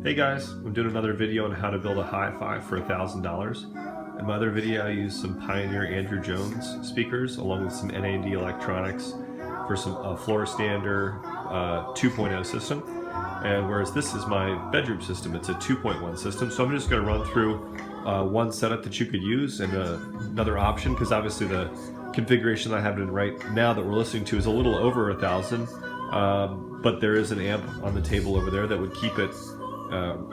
Hey guys, I'm doing another video on how to build a hi-fi for $1,000. In my other video I used some Pioneer Andrew Jones speakers along with some NAD electronics for some floor stander 2.0 system. And whereas this is my bedroom system, it's a 2.1 system. So I'm just going to run through one setup that you could use and another option, because obviously the configuration I have it in right now that we're listening to is a little over 1,000. But there is an amp on the table over there that would keep it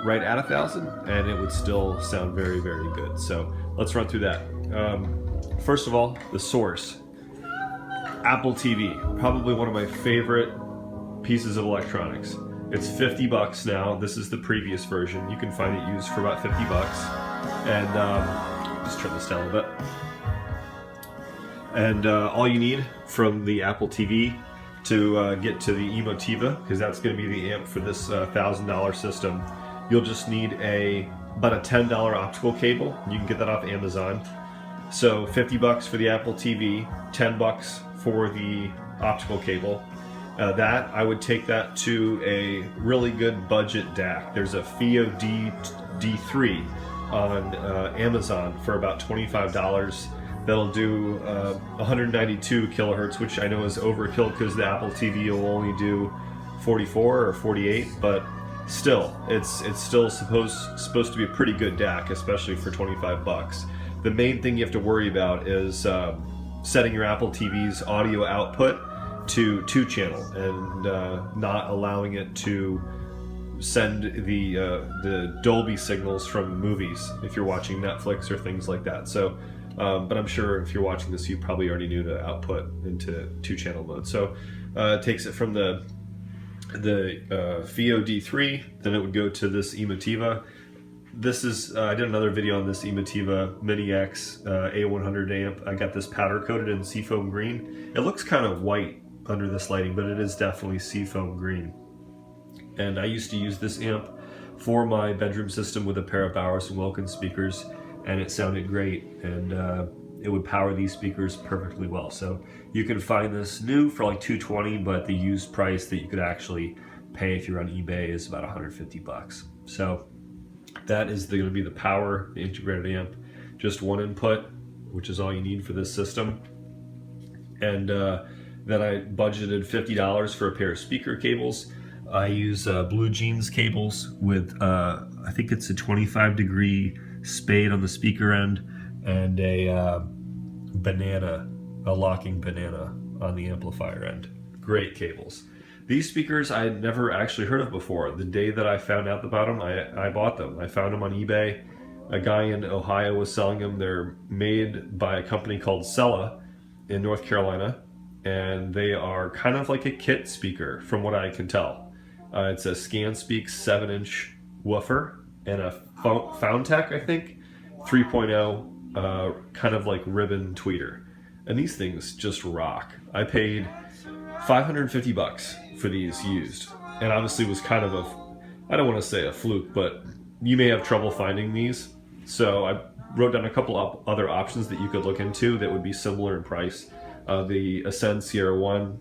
right at 1,000 and it would still sound very, very good. So let's run through that. First of all, the source. AppleTV, probably one of my favorite pieces of electronics. It's 50 bucks now. This is the previous version. You can find it used for about 50 bucks. And just turn this down a bit. And all you need from the AppleTV to get to the Emotiva, because that's going to be the amp for this $1,000 system, you'll just need about a $10 optical cable. You can get that off Amazon. So 50 bucks for the Apple TV, 10 bucks for the optical cable. That I would take that to a really good budget DAC. There's a Fiio D3 on Amazon for about $25. That'll do 192 kilohertz, which I know is overkill because the Apple TV will only do 44 or 48, but still, it's still supposed to be a pretty good DAC, especially for 25 bucks. The main thing you have to worry about is setting your Apple TV's audio output to 2-channel and not allowing it to send the Dolby signals from movies if you're watching Netflix or things like that. So. But I'm sure if you're watching this, you probably already knew to output into 2-channel mode. So it takes it from the Fiio D3, then it would go to this Emotiva. This is, I did another video on this Emotiva Mini X A-100 amp. I got this powder coated in seafoam green. It looks kind of white under this lighting, but it is definitely seafoam green. And I used to use this amp for my bedroom system with a pair of Bowers & Wilkins speakers, and it sounded great, and it would power these speakers perfectly well. So you can find this new for like $220, but the used price that you could actually pay if you're on eBay is about 150 bucks. So that is going to be the power, the integrated amp. Just one input, which is all you need for this system. And then I budgeted $50 for a pair of speaker cables. I use Blue Jeans cables with, I think it's a 25-degree spade on the speaker end and a locking banana on the amplifier end. Great cables. These speakers I had never actually heard of before. The day that I found out about them, I bought them. I found them on eBay. A guy in Ohio was selling them. They're made by a company called Selah in North Carolina, and they are kind of like a kit speaker from what I can tell. It's a Scanspeak 7-inch woofer and a Fountek, I think, 3.0, kind of like ribbon tweeter. And these things just rock. I paid 550 bucks for these used. And obviously it was kind of I don't want to say a fluke, but you may have trouble finding these. So I wrote down a couple of other options that you could look into that would be similar in price. The Ascend Sierra 1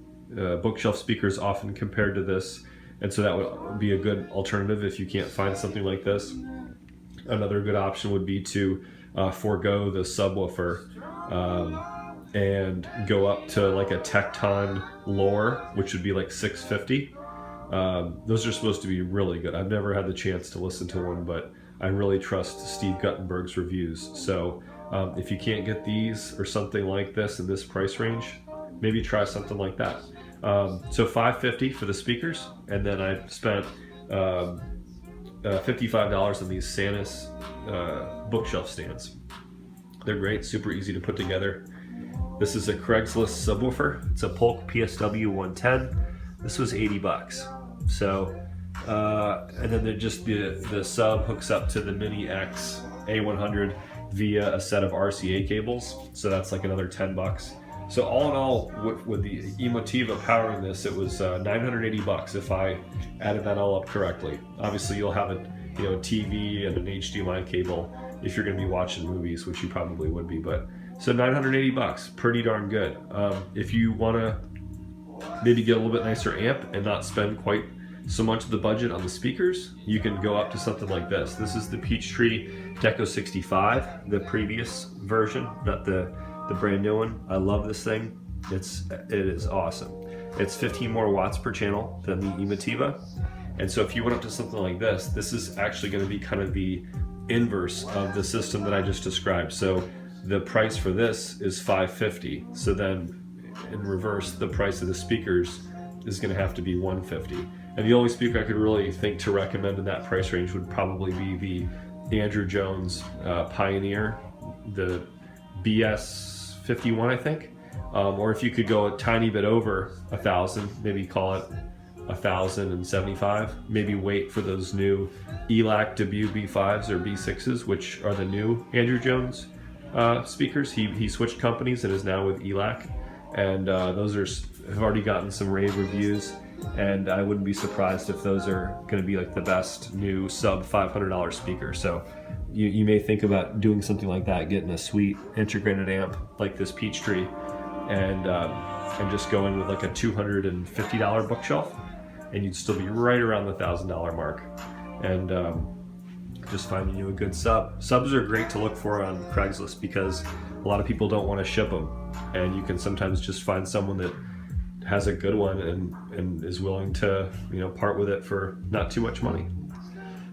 bookshelf speakers often compared to this. And so that would be a good alternative if you can't find something like this. Another good option would be to forego the subwoofer and go up to like a Tekton Lore, which would be like $650. Those are supposed to be really good. I've never had the chance to listen to one, but I really trust Steve Guttenberg's reviews. So if you can't get these or something like this in this price range, maybe try something like that. So $550 for the speakers, and then I spent $55 on these Sanus bookshelf stands. They're great, super easy to put together. This is a Craigslist subwoofer. It's a Polk PSW 110. This was 80 bucks. So, and then the sub hooks up to the Mini X A-100 via a set of RCA cables. So that's like another 10 bucks. So all in all, with the Emotiva powering this, it was 980 bucks if I added that all up correctly. Obviously, you'll have a TV and an HDMI cable if you're going to be watching movies, which you probably would be. But so 980 bucks, pretty darn good. If you want to maybe get a little bit nicer amp and not spend quite so much of the budget on the speakers, you can go up to something like this. This is the Peachtree Decco 65, the previous version, not the brand new one. I love this thing. It is awesome. It's 15 more watts per channel than the Emotiva. And so if you went up to something like this is actually going to be kind of the inverse of the system that I just described. So the price for this is $550. So then in reverse, the price of the speakers is going to have to be $150. And the only speaker I could really think to recommend in that price range would probably be the Andrew Jones Pioneer, the BS51, I think. Or if you could go a tiny bit over 1,000, maybe call it 1,075. Maybe wait for those new Elac Debut B5s or B6s, which are the new Andrew Jones speakers. He switched companies and is now with Elac, and those have already gotten some rave reviews. And I wouldn't be surprised if those are going to be like the best new sub $500 speaker. So you may think about doing something like that, getting a sweet integrated amp like this Peachtree, and just go in with like a $250 bookshelf, and you'd still be right around the $1,000 mark, and just finding you a good sub. Subs are great to look for on Craigslist because a lot of people don't want to ship them, and you can sometimes just find someone that has a good one and is willing to, you know, part with it for not too much money.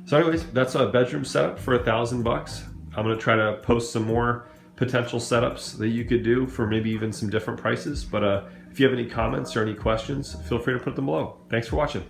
So anyways, that's a bedroom setup for $1,000. I'm gonna try to post some more potential setups that you could do for maybe even some different prices. But if you have any comments or any questions, feel free to put them below. Thanks for watching.